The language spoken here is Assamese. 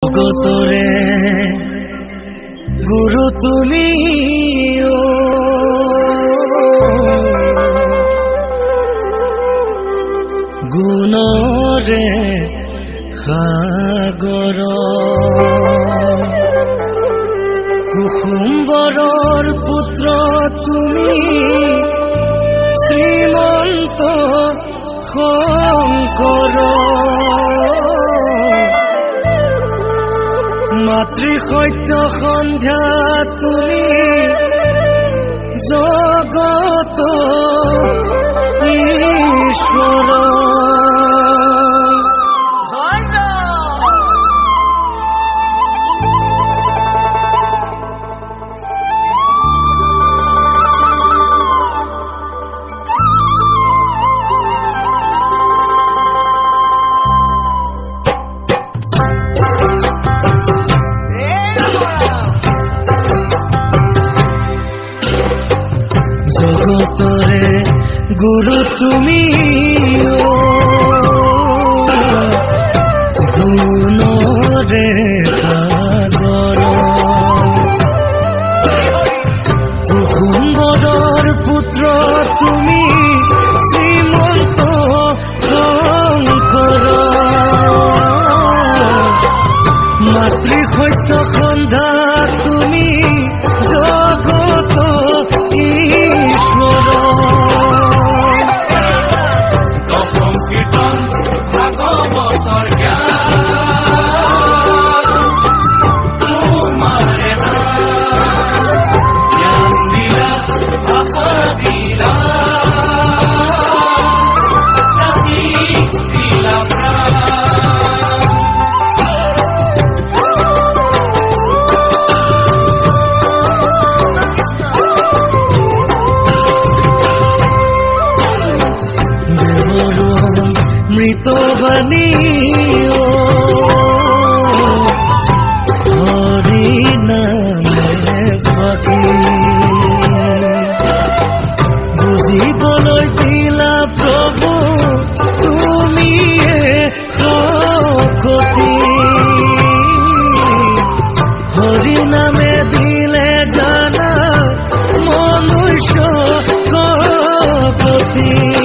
জগতৰে গুৰু তুমি গুণৰে সাগৰ কুসুম্বৰৰ পুত্ৰ তুমি শ্ৰীমন্ত শংকৰ মাতৃ সত্য সন্ধ্যা তুমি জগত ঈশ্বৰ জগতৰে গুৰু তুমি গুণৰে সাগৰ কুসুম্বৰৰ পুত্ৰ তুমি শ্ৰীমন্ত শংকৰ মাতৃ সত্য সন্ধ্যা তুমি জগত ঈশ্বৰ দশম কীৰ্তন ভাগৱতৰ জ্ঞান দিলা দিলা মৃতবাণী হৰি নামে বাকী বুজিবলৈ দিলা প্ৰভু তুমিয়ে শক্তি হৰি নামে দিলে জানা মনুষ্য শক্তি